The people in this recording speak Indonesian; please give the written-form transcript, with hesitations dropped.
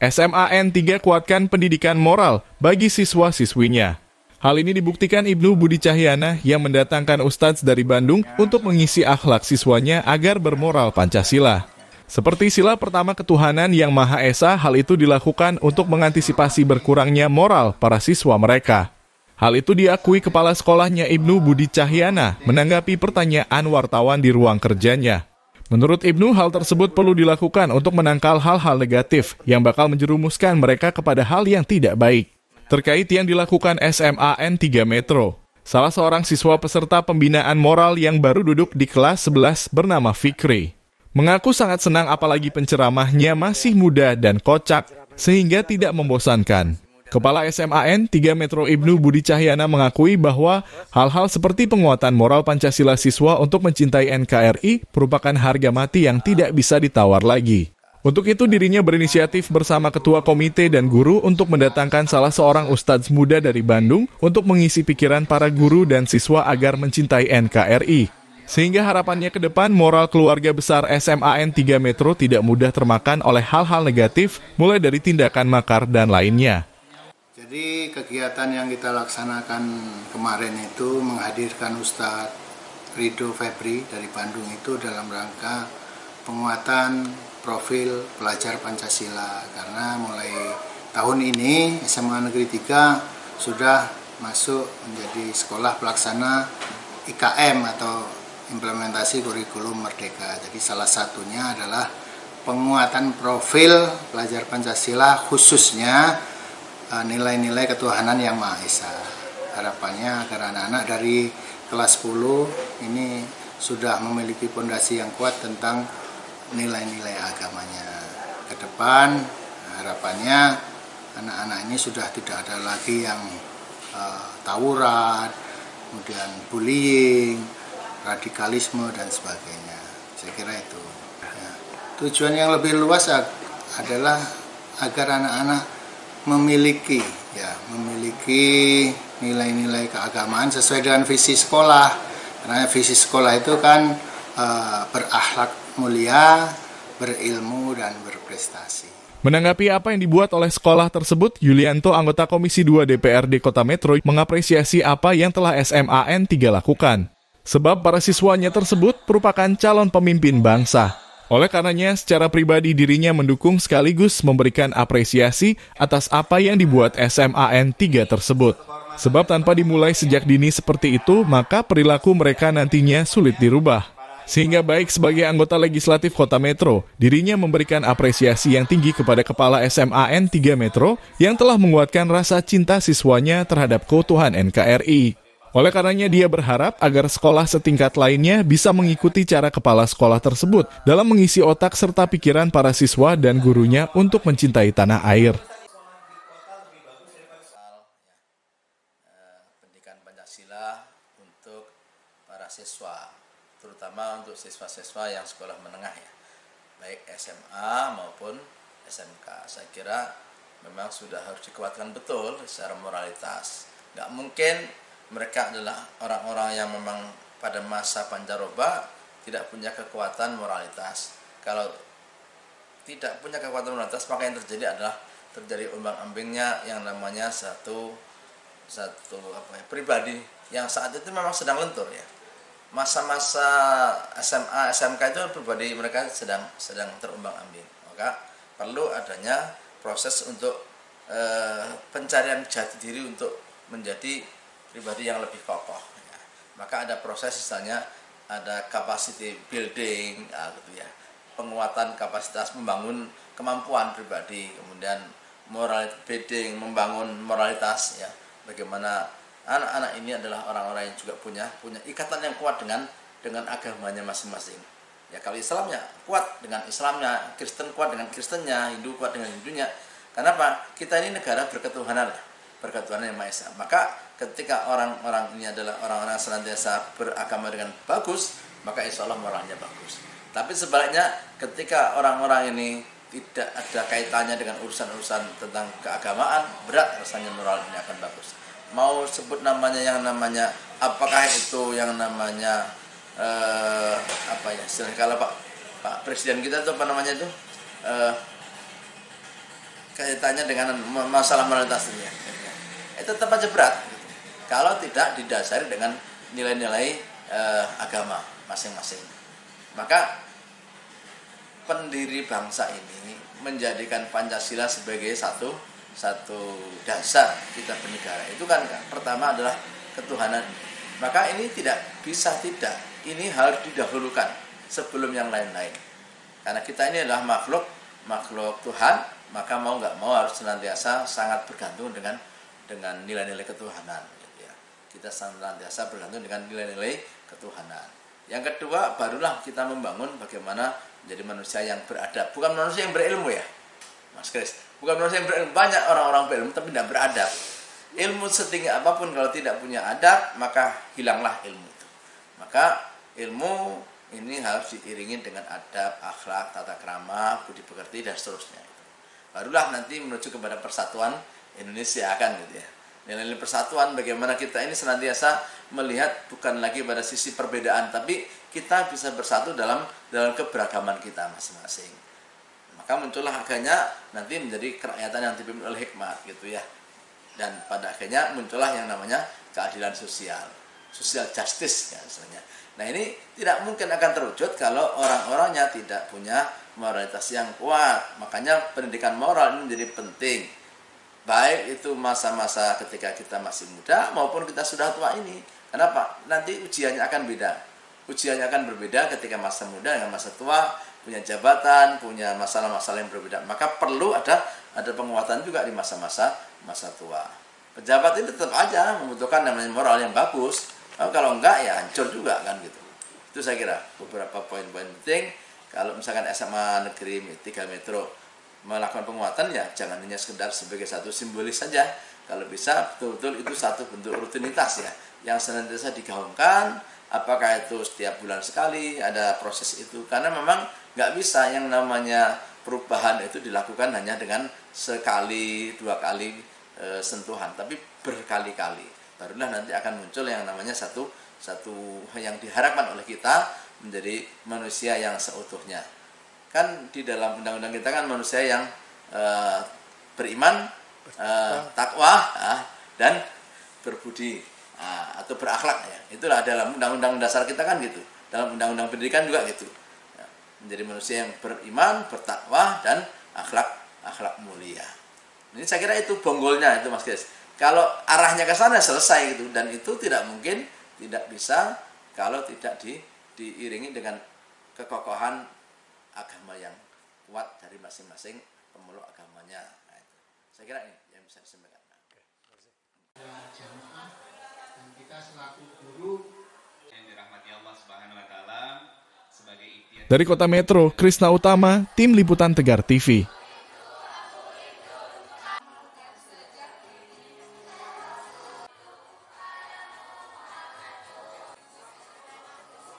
SMAN 3 kuatkan pendidikan moral bagi siswa-siswinya. Hal ini dibuktikan Ibnu Budi Cahyana yang mendatangkan ustadz dari Bandung untuk mengisi akhlak siswanya agar bermoral Pancasila. Seperti sila pertama ketuhanan yang Maha Esa, hal itu dilakukan untuk mengantisipasi berkurangnya moral para siswa mereka. Hal itu diakui kepala sekolahnya Ibnu Budi Cahyana menanggapi pertanyaan wartawan di ruang kerjanya. Menurut Ibnu, hal tersebut perlu dilakukan untuk menangkal hal-hal negatif yang bakal menjerumuskan mereka kepada hal yang tidak baik. Terkait yang dilakukan SMAN 3 Metro, salah seorang siswa peserta pembinaan moral yang baru duduk di kelas 11 bernama Fikri mengaku sangat senang apalagi penceramahnya masih muda dan kocak sehingga tidak membosankan. Kepala SMAN 3 Metro Ibnu Budi Cahyana mengakui bahwa hal-hal seperti penguatan moral Pancasila siswa untuk mencintai NKRI merupakan harga mati yang tidak bisa ditawar lagi. Untuk itu dirinya berinisiatif bersama ketua komite dan guru untuk mendatangkan salah seorang ustadz muda dari Bandung untuk mengisi pikiran para guru dan siswa agar mencintai NKRI. Sehingga harapannya ke depan moral keluarga besar SMAN 3 Metro tidak mudah termakan oleh hal-hal negatif mulai dari tindakan makar dan lainnya. Jadi kegiatan yang kita laksanakan kemarin itu menghadirkan Ustadz Ridho Febri dari Bandung itu dalam rangka penguatan profil pelajar Pancasila. Karena mulai tahun ini SMA Negeri 3 sudah masuk menjadi sekolah pelaksana IKM atau implementasi kurikulum merdeka. Jadi salah satunya adalah penguatan profil pelajar Pancasila khususnya nilai-nilai ketuhanan yang Maha Esa. Harapannya agar anak-anak dari kelas 10 ini sudah memiliki fondasi yang kuat tentang nilai-nilai agamanya. Ke depan harapannya anak-anak ini sudah tidak ada lagi yang tawuran, kemudian bullying, radikalisme dan sebagainya. Saya kira itu. Ya. Tujuan yang lebih luas adalah agar anak-anak memiliki nilai-nilai keagamaan sesuai dengan visi sekolah. Karena visi sekolah itu kan berakhlak mulia, berilmu dan berprestasi. Menanggapi apa yang dibuat oleh sekolah tersebut, Yulianto, anggota Komisi 2 DPRD Kota Metro, mengapresiasi apa yang telah SMAN 3 lakukan. Sebab para siswanya tersebut merupakan calon pemimpin bangsa. Oleh karenanya, secara pribadi dirinya mendukung sekaligus memberikan apresiasi atas apa yang dibuat SMAN 3 tersebut. Sebab tanpa dimulai sejak dini seperti itu, maka perilaku mereka nantinya sulit dirubah. Sehingga baik sebagai anggota legislatif Kota Metro, dirinya memberikan apresiasi yang tinggi kepada Kepala SMAN 3 Metro yang telah menguatkan rasa cinta siswanya terhadap keutuhan NKRI. Oleh karenanya dia berharap agar sekolah setingkat lainnya bisa mengikuti cara kepala sekolah tersebut dalam mengisi otak serta pikiran para siswa dan gurunya untuk mencintai tanah air. Pendidikan Pancasila untuk para siswa, terutama untuk siswa-siswa yang sekolah menengah ya, baik SMA maupun SMK. Saya kira memang sudah harus dikuatkan betul secara moralitas. Nggak mungkin mereka adalah orang-orang yang memang pada masa pancaroba tidak punya kekuatan moralitas. Kalau tidak punya kekuatan moralitas, maka yang terjadi adalah terjadi ombang-ambingnya yang namanya satu pribadi yang saat itu memang sedang lentur ya. Masa-masa SMA, SMK itu pribadi mereka sedang terombang-ambing. Maka perlu adanya proses untuk pencarian jati diri untuk menjadi pribadi yang lebih kokoh ya. Maka ada proses misalnya ada capacity building gitu ya, penguatan kapasitas, membangun kemampuan pribadi, kemudian moral building, membangun moralitas ya, bagaimana anak-anak ini adalah orang-orang yang juga punya ikatan yang kuat dengan agamanya masing-masing ya. Kalau Islamnya kuat dengan Islamnya, Kristen kuat dengan Kristennya, Hindu kuat dengan Hindunya. Kenapa? Kita ini negara berketuhanan yang Maha Esa. Maka ketika orang-orang ini adalah orang-orang senantiasa beragama dengan bagus, maka insya Allah moralnya bagus. Tapi sebaliknya, ketika orang-orang ini tidak ada kaitannya dengan urusan-urusan tentang keagamaan, berat rasanya moral ini akan bagus. Mau sebut namanya yang namanya, apakah itu yang namanya kalau Pak Presiden kita itu apa namanya itu kaitannya dengan masalah moralitas dunia, itu tetap aja berat kalau tidak didasari dengan nilai-nilai agama masing-masing. Maka pendiri bangsa ini menjadikan Pancasila sebagai satu dasar kita bernegara. Itu kan pertama adalah ketuhanan. Maka ini tidak bisa tidak, ini harus didahulukan sebelum yang lain-lain. Karena kita ini adalah makhluk Tuhan, maka mau nggak mau harus senantiasa sangat bergantung dengan nilai-nilai ketuhanan. Kita senantiasa bergantung dengan nilai-nilai ketuhanan. Yang kedua, barulah kita membangun bagaimana menjadi manusia yang beradab. Bukan manusia yang berilmu ya, Mas Kris. Bukan manusia yang berilmu. Banyak orang-orang berilmu tapi tidak beradab. Ilmu setinggi apapun kalau tidak punya adab, maka hilanglah ilmu itu. Maka ilmu ini harus diiringi dengan adab, akhlak, tata krama, budi pekerti, dan seterusnya. Barulah nanti menuju kepada persatuan Indonesia kan gitu ya. Nilai-nilai persatuan, bagaimana kita ini senantiasa melihat bukan lagi pada sisi perbedaan, tapi kita bisa bersatu dalam keberagaman kita masing-masing. Maka muncullah akhirnya nanti menjadi kerakyatan yang dipimpin oleh hikmat gitu ya. Dan pada akhirnya muncullah yang namanya keadilan sosial, social justice ya misalnya. Nah ini tidak mungkin akan terwujud kalau orang-orangnya tidak punya moralitas yang kuat. Makanya pendidikan moral ini menjadi penting. Baik itu masa-masa ketika kita masih muda maupun kita sudah tua ini. Kenapa? Nanti ujiannya akan beda. Ujiannya akan berbeda ketika masa muda dengan masa tua, punya jabatan, punya masalah-masalah yang berbeda. Maka perlu ada penguatan juga di masa-masa tua. Pejabat ini tetap aja membutuhkan namanya moral yang bagus. Kalau enggak ya hancur juga kan gitu. Itu saya kira beberapa poin-poin penting. Kalau misalkan SMA Negeri 3 Metro melakukan penguatan ya jangan hanya sekedar sebagai satu simbolis saja. Kalau bisa betul-betul itu satu bentuk rutinitas ya yang senantiasa digaungkan. Apakah itu setiap bulan sekali ada proses itu, karena memang nggak bisa yang namanya perubahan itu dilakukan hanya dengan sekali dua kali sentuhan, tapi berkali-kali. Barulah nanti akan muncul yang namanya satu yang diharapkan oleh kita menjadi manusia yang seutuhnya. Kan di dalam undang-undang kita kan manusia yang beriman, takwa, dan berbudi atau berakhlak ya. Itulah dalam undang-undang dasar kita kan gitu. Dalam undang-undang pendidikan juga gitu. Ya, menjadi manusia yang beriman, bertakwa, dan akhlak mulia. Ini saya kira itu bonggolnya itu Mas Kris. Kalau arahnya ke sana selesai gitu, dan itu tidak mungkin, tidak bisa kalau tidak diiringi dengan kekokohan agama yang kuat dari masing-masing pemeluk agamanya. Nah, itu. Saya kira ini yang bisa disampaikan. Dan kita selaku guru yang dirahmati Allah Subhanahu wa taala sebagai ikhtiar. Dari Kota Metro, Krisna Utama, Tim Liputan Tegar TV.